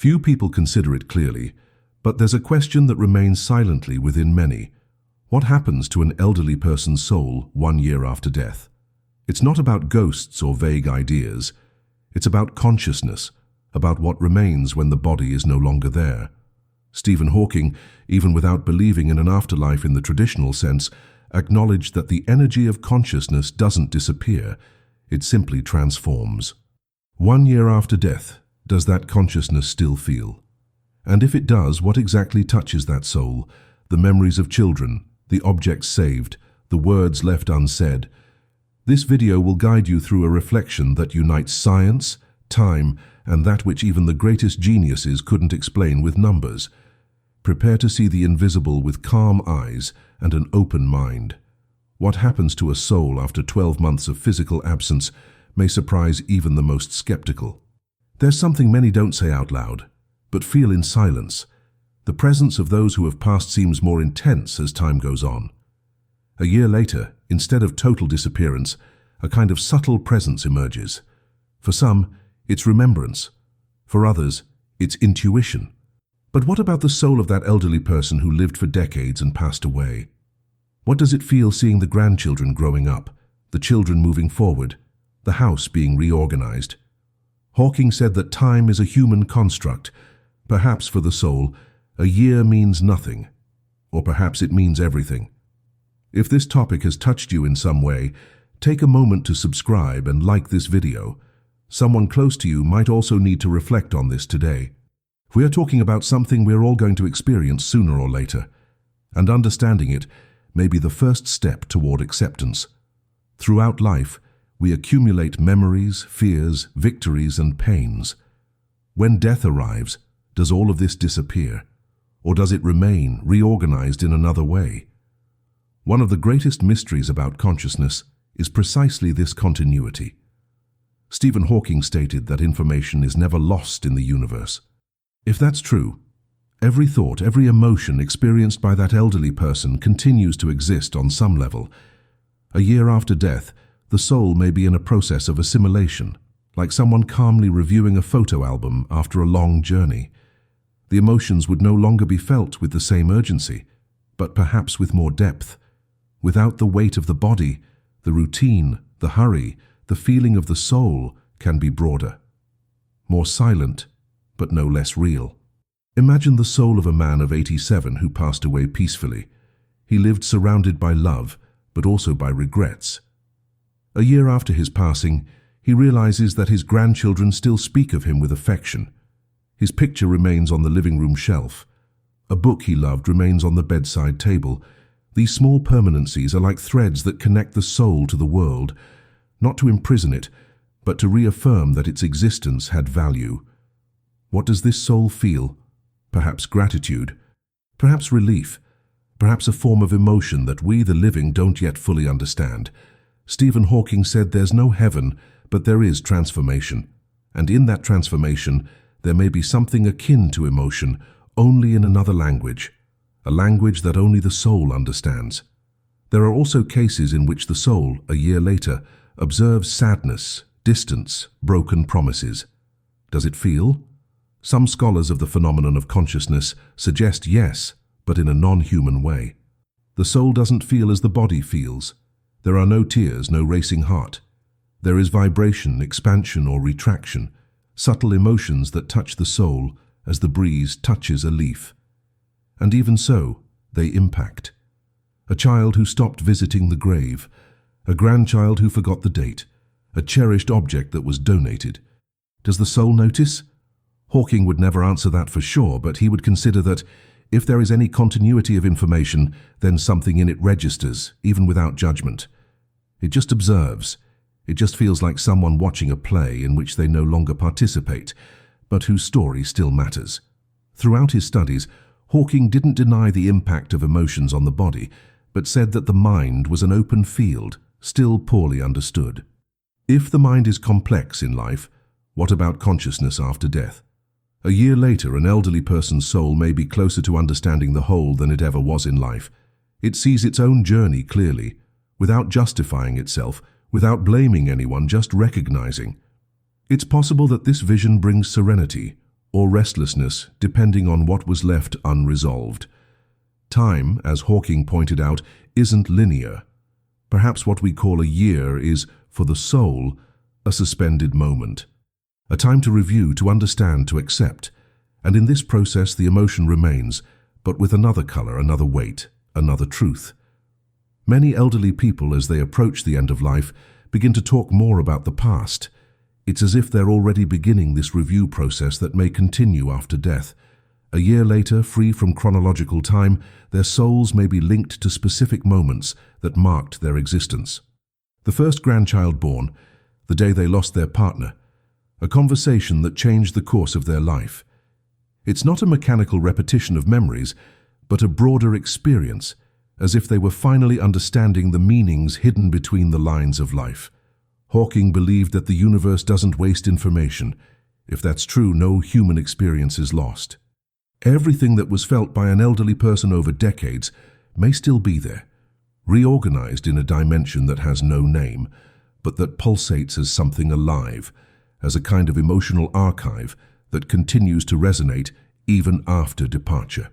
Few people consider it clearly, but there's a question that remains silently within many. What happens to an elderly person's soul 1 year after death? It's not about ghosts or vague ideas. It's about consciousness, about what remains when the body is no longer there. Stephen Hawking, even without believing in an afterlife in the traditional sense, acknowledged that the energy of consciousness doesn't disappear, it simply transforms. 1 year after death, does that consciousness still feel? And if it does, what exactly touches that soul? The memories of children, the objects saved, the words left unsaid. This video will guide you through a reflection that unites science, time, and that which even the greatest geniuses couldn't explain with numbers. Prepare to see the invisible with calm eyes and an open mind. What happens to a soul after 12 months of physical absence may surprise even the most skeptical. There's something many don't say out loud, but feel in silence. The presence of those who have passed seems more intense as time goes on. A year later, instead of total disappearance, a kind of subtle presence emerges. For some, it's remembrance. For others, it's intuition. But what about the soul of that elderly person who lived for decades and passed away? What does it feel seeing the grandchildren growing up, the children moving forward, the house being reorganized? Hawking said that time is a human construct. Perhaps for the soul, a year means nothing, or perhaps it means everything. If this topic has touched you in some way, take a moment to subscribe and like this video. Someone close to you might also need to reflect on this today. We are talking about something we're all going to experience sooner or later, and understanding it may be the first step toward acceptance. Throughout life, we accumulate memories, fears, victories, and pains. When death arrives, does all of this disappear? Or does it remain, reorganized in another way? One of the greatest mysteries about consciousness is precisely this continuity. Stephen Hawking stated that information is never lost in the universe. If that's true, every thought, every emotion experienced by that elderly person continues to exist on some level. A year after death, the soul may be in a process of assimilation, like someone calmly reviewing a photo album after a long journey. The emotions would no longer be felt with the same urgency, but perhaps with more depth. Without the weight of the body, the routine, the hurry, the feeling of the soul can be broader, more silent, but no less real. Imagine the soul of a man of 87 who passed away peacefully. He lived surrounded by love, but also by regrets. A year after his passing, he realizes that his grandchildren still speak of him with affection. His picture remains on the living room shelf. A book he loved remains on the bedside table. These small permanencies are like threads that connect the soul to the world, not to imprison it, but to reaffirm that its existence had value. What does this soul feel? Perhaps gratitude, perhaps relief, perhaps a form of emotion that we, the living, don't yet fully understand. Stephen Hawking said there's no heaven, but there is transformation. And in that transformation, there may be something akin to emotion, only in another language, a language that only the soul understands. There are also cases in which the soul, a year later, observes sadness, distance, broken promises. Does it feel? Some scholars of the phenomenon of consciousness suggest yes, but in a non-human way. The soul doesn't feel as the body feels. There are no tears, no racing heart. There is vibration, expansion or retraction, subtle emotions that touch the soul as the breeze touches a leaf. And even so, they impact. A child who stopped visiting the grave, a grandchild who forgot the date, a cherished object that was donated. Does the soul notice? Hawking would never answer that for sure, but he would consider that if there is any continuity of information, then something in it registers, even without judgment. It just observes. It just feels like someone watching a play in which they no longer participate, but whose story still matters. Throughout his studies, Hawking didn't deny the impact of emotions on the body, but said that the mind was an open field, still poorly understood. If the mind is complex in life, what about consciousness after death? A year later, an elderly person's soul may be closer to understanding the whole than it ever was in life. It sees its own journey clearly, without justifying itself, without blaming anyone, just recognizing. It's possible that this vision brings serenity, or restlessness, depending on what was left unresolved. Time, as Hawking pointed out, isn't linear. Perhaps what we call a year is, for the soul, a suspended moment. A time to review, to understand, to accept. And in this process the emotion remains, but with another color, another weight, another truth. Many elderly people, as they approach the end of life, begin to talk more about the past. It's as if they're already beginning this review process that may continue after death. A year later, free from chronological time, their souls may be linked to specific moments that marked their existence. The first grandchild born, the day they lost their partner, a conversation that changed the course of their life. It's not a mechanical repetition of memories, but a broader experience, as if they were finally understanding the meanings hidden between the lines of life. Hawking believed that the universe doesn't waste information. If that's true, no human experience is lost. Everything that was felt by an elderly person over decades may still be there, reorganized in a dimension that has no name, but that pulsates as something alive, as a kind of emotional archive that continues to resonate even after departure.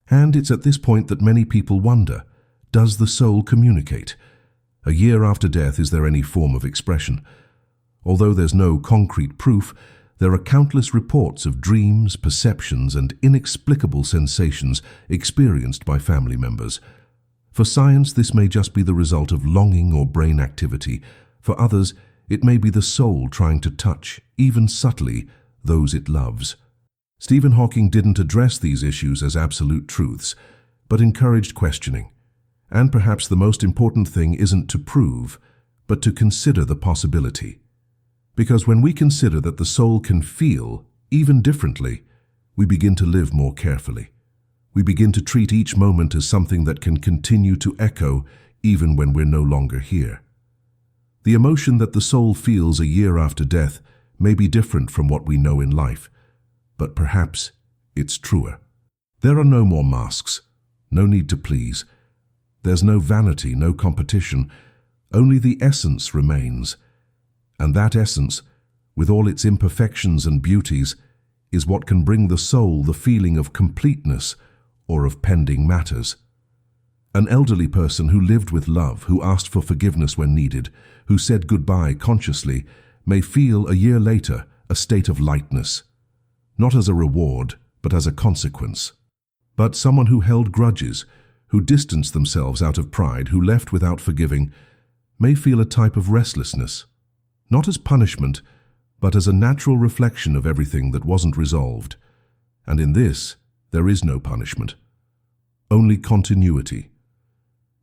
And it's at this point that many people wonder, does the soul communicate? A year after death, is there any form of expression? Although there's no concrete proof, there are countless reports of dreams, perceptions, and inexplicable sensations experienced by family members. For science, this may just be the result of longing or brain activity. For others, it may be the soul trying to touch, even subtly, those it loves. Stephen Hawking didn't address these issues as absolute truths, but encouraged questioning. And perhaps the most important thing isn't to prove, but to consider the possibility. Because when we consider that the soul can feel, even differently, we begin to live more carefully. We begin to treat each moment as something that can continue to echo even when we're no longer here. The emotion that the soul feels a year after death may be different from what we know in life, but perhaps it's truer. There are no more masks, no need to please. There's no vanity, no competition, only the essence remains. And that essence, with all its imperfections and beauties, is what can bring the soul the feeling of completeness or of pending matters. An elderly person who lived with love, who asked for forgiveness when needed, who said goodbye consciously, may feel a year later a state of lightness, not as a reward, but as a consequence. But someone who held grudges, who distanced themselves out of pride, who left without forgiving, may feel a type of restlessness, not as punishment, but as a natural reflection of everything that wasn't resolved. And in this, there is no punishment, only continuity.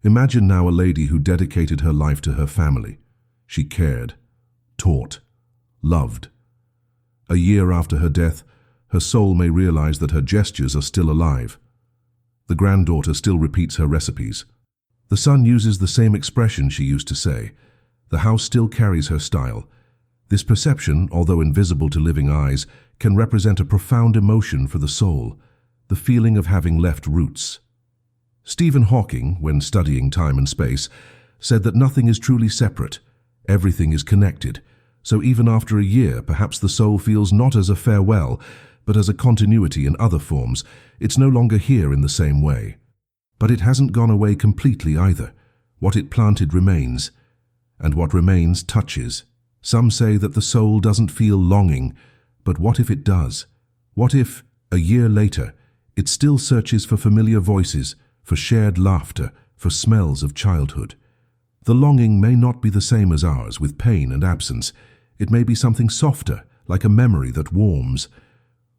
Imagine now a lady who dedicated her life to her family. She cared, taught, loved. A year after her death, her soul may realize that her gestures are still alive. The granddaughter still repeats her recipes. The son uses the same expression she used to say. The house still carries her style. This perception, although invisible to living eyes, can represent a profound emotion for the soul, the feeling of having left roots. Stephen Hawking, when studying time and space, said that nothing is truly separate. Everything is connected. So even after a year, perhaps the soul feels not as a farewell, but as a continuity in other forms. It's no longer here in the same way. But it hasn't gone away completely either. What it planted remains, and what remains touches. Some say that the soul doesn't feel longing, but what if it does? What if, a year later, it still searches for familiar voices, for shared laughter, for smells of childhood? The longing may not be the same as ours, with pain and absence. It may be something softer, like a memory that warms.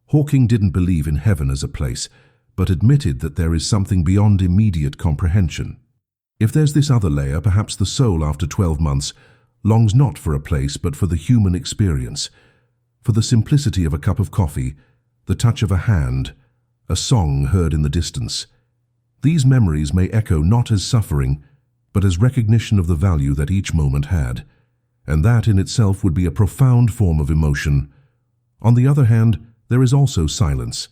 Hawking didn't believe in heaven as a place, but admitted that there is something beyond immediate comprehension. If there's this other layer, perhaps the soul, after 12 months, longs not for a place but for the human experience, for the simplicity of a cup of coffee, the touch of a hand, a song heard in the distance. These memories may echo not as suffering, but as recognition of the value that each moment had, and that in itself would be a profound form of emotion. On the other hand, there is also silence.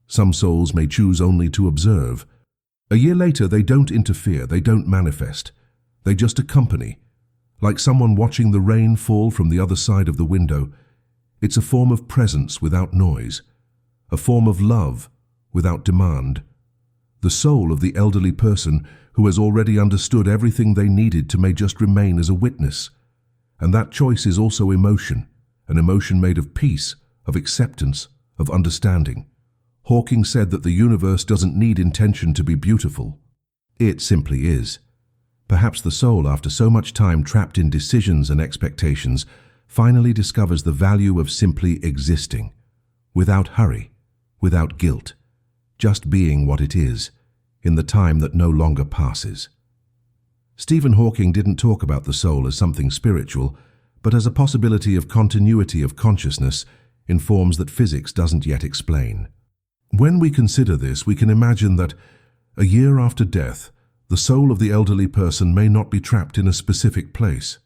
Some souls may choose only to observe. A year later, they don't interfere, they don't manifest. They just accompany, like someone watching the rain fall from the other side of the window. It's a form of presence without noise, a form of love without demand. The soul of the elderly person who has already understood everything they needed to may just remain as a witness. And that choice is also emotion, an emotion made of peace, of acceptance, of understanding. Hawking said that the universe doesn't need intention to be beautiful. It simply is. Perhaps the soul, after so much time trapped in decisions and expectations, finally discovers the value of simply existing, without hurry, without guilt, just being what it is, in the time that no longer passes. Stephen Hawking didn't talk about the soul as something spiritual, but as a possibility of continuity of consciousness in forms that physics doesn't yet explain. When we consider this, we can imagine that, a year after death, the soul of the elderly person may not be trapped in a specific place.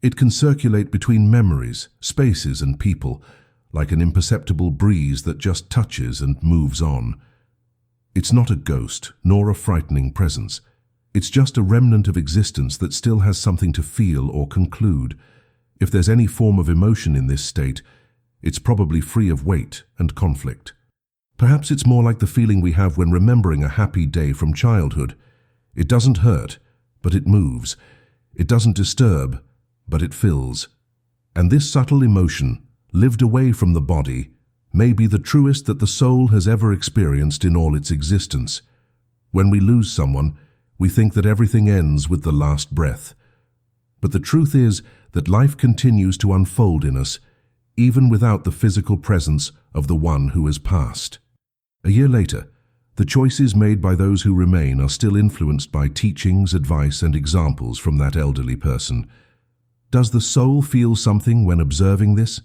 It can circulate between memories, spaces, and people, like an imperceptible breeze that just touches and moves on. It's not a ghost, nor a frightening presence. It's just a remnant of existence that still has something to feel or conclude. If there's any form of emotion in this state, it's probably free of weight and conflict. Perhaps it's more like the feeling we have when remembering a happy day from childhood. It doesn't hurt, but it moves. It doesn't disturb, but it fills. And this subtle emotion, lived away from the body, may be the truest that the soul has ever experienced in all its existence. When we lose someone, we think that everything ends with the last breath. But the truth is that life continues to unfold in us, even without the physical presence of the one who has passed. A year later, the choices made by those who remain are still influenced by teachings, advice, and examples from that elderly person. Does the soul feel something when observing this?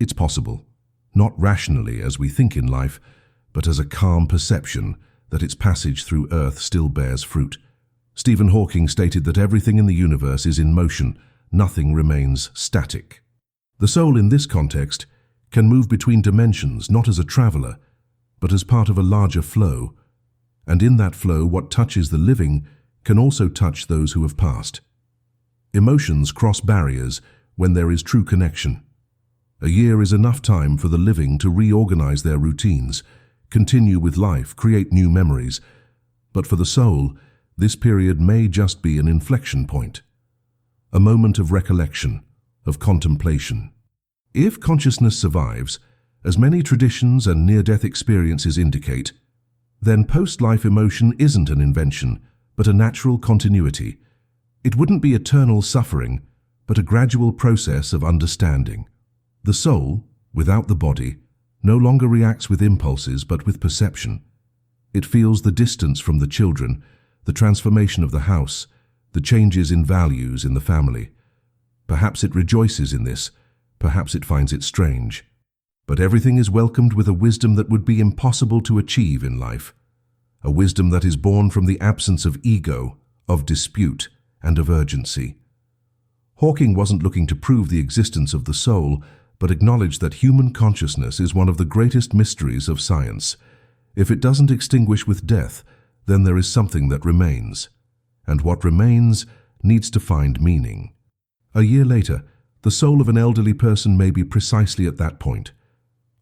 It's possible. Not rationally as we think in life, but as a calm perception that its passage through Earth still bears fruit. Stephen Hawking stated that everything in the universe is in motion, nothing remains static. The soul in this context can move between dimensions not as a traveler, but as part of a larger flow. And in that flow, what touches the living can also touch those who have passed. Emotions cross barriers when there is true connection. A year is enough time for the living to reorganize their routines, continue with life, create new memories. But for the soul, this period may just be an inflection point, a moment of recollection, of contemplation. If consciousness survives, as many traditions and near-death experiences indicate, then post-life emotion isn't an invention, but a natural continuity. It wouldn't be eternal suffering, but a gradual process of understanding. The soul, without the body, no longer reacts with impulses but with perception. It feels the distance from the children, the transformation of the house, the changes in values in the family. Perhaps it rejoices in this, perhaps it finds it strange. But everything is welcomed with a wisdom that would be impossible to achieve in life, a wisdom that is born from the absence of ego, of dispute, and of urgency. Hawking wasn't looking to prove the existence of the soul, but acknowledged that human consciousness is one of the greatest mysteries of science. If it doesn't extinguish with death, then there is something that remains. And what remains needs to find meaning. A year later, the soul of an elderly person may be precisely at that point.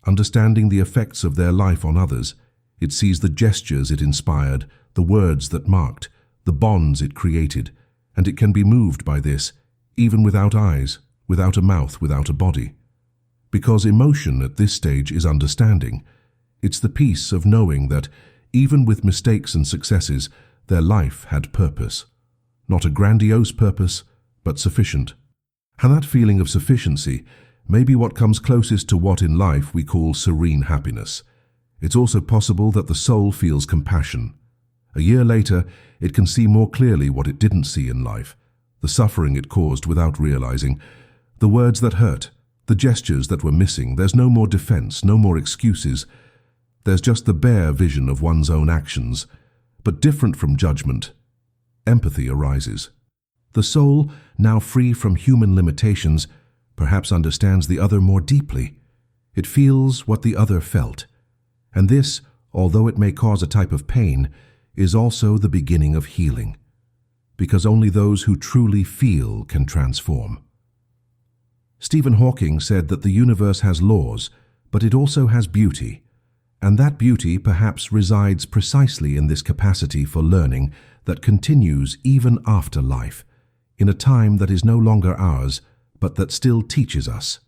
Understanding the effects of their life on others, it sees the gestures it inspired, the words that marked, the bonds it created, and it can be moved by this, even without eyes, without a mouth, without a body. Because emotion at this stage is understanding. It's the peace of knowing that, even with mistakes and successes, their life had purpose. Not a grandiose purpose, but sufficient. And that feeling of sufficiency may be what comes closest to what in life we call serene happiness. It's also possible that the soul feels compassion. A year later, it can see more clearly what it didn't see in life, the suffering it caused without realizing, the words that hurt, the gestures that were missing. There's no more defense, no more excuses. There's just the bare vision of one's own actions. But different from judgment, empathy arises. The soul, now free from human limitations, perhaps understands the other more deeply. It feels what the other felt. And this, although it may cause a type of pain, is also the beginning of healing. Because only those who truly feel can transform. Stephen Hawking said that the universe has laws, but it also has beauty. And that beauty perhaps resides precisely in this capacity for learning that continues even after life, in a time that is no longer ours, but that still teaches us.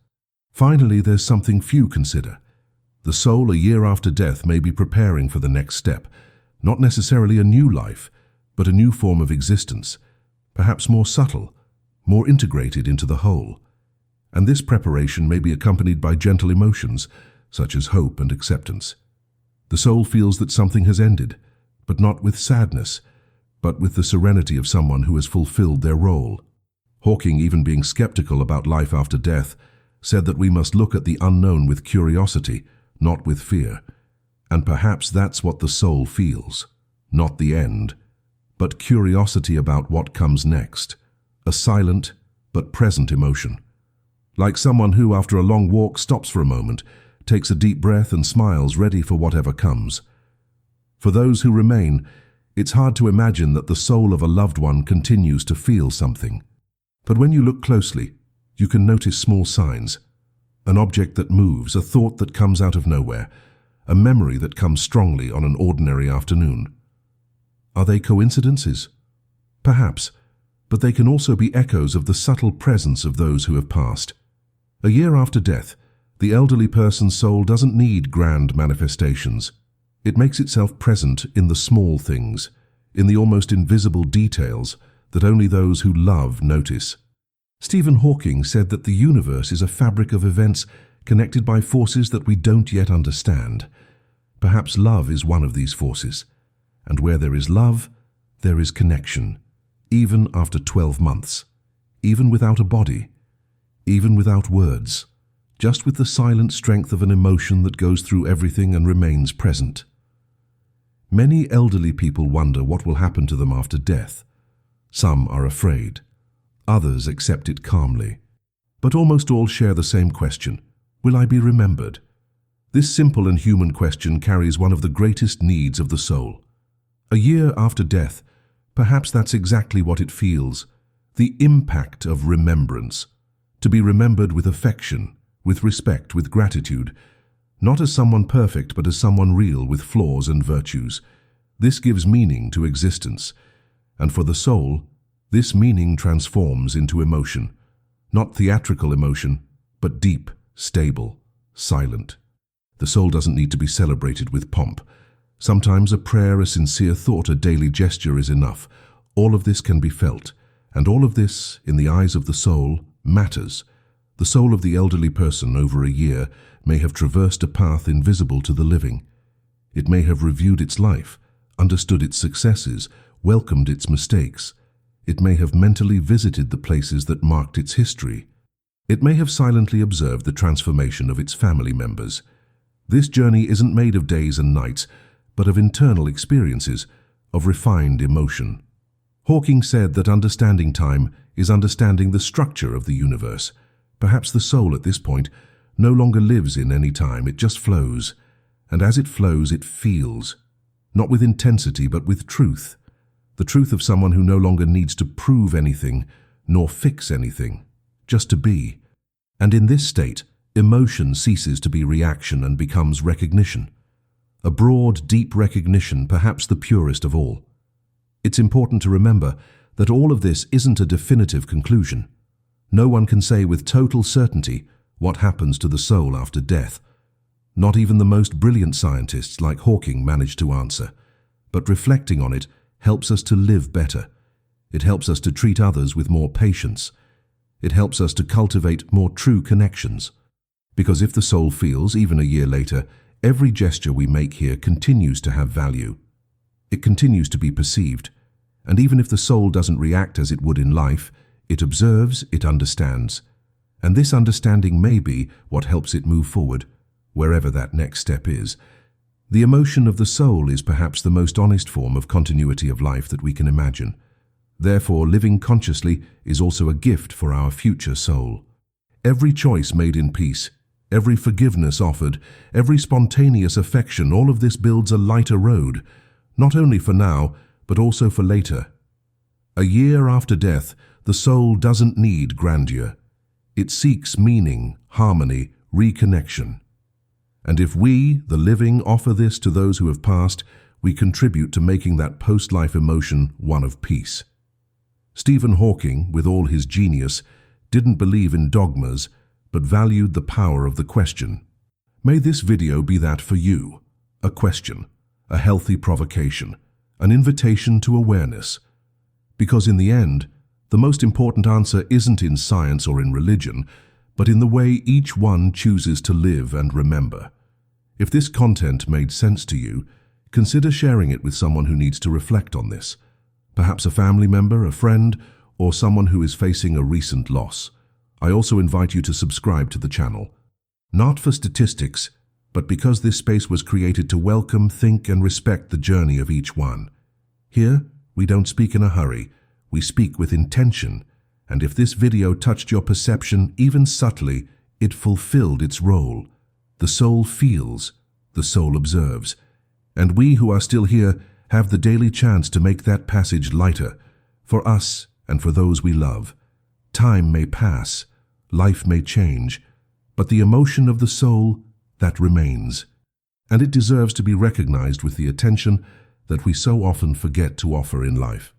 Finally, there's something few consider. The soul a year after death may be preparing for the next step, not necessarily a new life, but a new form of existence, perhaps more subtle, more integrated into the whole. And this preparation may be accompanied by gentle emotions, such as hope and acceptance. The soul feels that something has ended, but not with sadness, but with the serenity of someone who has fulfilled their role. Hawking, even being skeptical about life after death, said that we must look at the unknown with curiosity, not with fear. And perhaps that's what the soul feels, not the end, but curiosity about what comes next, a silent but present emotion. Like someone who, after a long walk, stops for a moment, takes a deep breath and smiles, ready for whatever comes. For those who remain, it's hard to imagine that the soul of a loved one continues to feel something. But when you look closely, you can notice small signs. An object that moves, a thought that comes out of nowhere, a memory that comes strongly on an ordinary afternoon. Are they coincidences? Perhaps, but they can also be echoes of the subtle presence of those who have passed. A year after death, the elderly person's soul doesn't need grand manifestations. It makes itself present in the small things, in the almost invisible details that only those who love notice. Stephen Hawking said that the universe is a fabric of events connected by forces that we don't yet understand. Perhaps love is one of these forces. And where there is love, there is connection, even after 12 months, even without a body, even without words, just with the silent strength of an emotion that goes through everything and remains present. Many elderly people wonder what will happen to them after death. Some are afraid. Others accept it calmly. But almost all share the same question: will I be remembered? This simple and human question carries one of the greatest needs of the soul. A year after death, perhaps that's exactly what it feels, the impact of remembrance. To be remembered with affection, with respect, with gratitude, not as someone perfect, but as someone real with flaws and virtues. This gives meaning to existence, and for the soul, this meaning transforms into emotion, not theatrical emotion, but deep, stable, silent. The soul doesn't need to be celebrated with pomp. Sometimes a prayer, a sincere thought, a daily gesture is enough. All of this can be felt, and all of this, in the eyes of the soul, matters. The soul of the elderly person over a year may have traversed a path invisible to the living. It may have reviewed its life, understood its successes, welcomed its mistakes. It may have mentally visited the places that marked its history. It may have silently observed the transformation of its family members. This journey isn't made of days and nights, but of internal experiences, of refined emotion. Hawking said that understanding time is understanding the structure of the universe. Perhaps the soul at this point no longer lives in any time, it just flows. And as it flows, it feels, not with intensity, but with truth. The truth of someone who no longer needs to prove anything, nor fix anything, just to be. And in this state, emotion ceases to be reaction and becomes recognition. A broad, deep recognition, perhaps the purest of all. It's important to remember that all of this isn't a definitive conclusion. No one can say with total certainty what happens to the soul after death. Not even the most brilliant scientists like Hawking manage to answer. But reflecting on it helps us to live better. It helps us to treat others with more patience. It helps us to cultivate more true connections. Because if the soul feels, even a year later, every gesture we make here continues to have value. It continues to be perceived. And even if the soul doesn't react as it would in life, it observes, it understands. And this understanding may be what helps it move forward, wherever that next step is. The emotion of the soul is perhaps the most honest form of continuity of life that we can imagine. Therefore, living consciously is also a gift for our future soul. Every choice made in peace, every forgiveness offered, every spontaneous affection, all of this builds a lighter road, not only for now, but also for later. A year after death, the soul doesn't need grandeur. It seeks meaning, harmony, reconnection. And if we, the living, offer this to those who have passed, we contribute to making that post-life emotion one of peace. Stephen Hawking, with all his genius, didn't believe in dogmas, but valued the power of the question. May this video be that for you. A question, a healthy provocation, an invitation to awareness. Because in the end, the most important answer isn't in science or in religion, but in the way each one chooses to live and remember. If this content made sense to you, consider sharing it with someone who needs to reflect on this. Perhaps a family member, a friend, or someone who is facing a recent loss. I also invite you to subscribe to the channel. Not for statistics, but because this space was created to welcome, think, and respect the journey of each one. Here, we don't speak in a hurry, we speak with intention, and if this video touched your perception even subtly, it fulfilled its role. The soul feels, the soul observes, and we who are still here have the daily chance to make that passage lighter, for us and for those we love. Time may pass, life may change, but the emotion of the soul, that remains, and it deserves to be recognized with the attention that we so often forget to offer in life.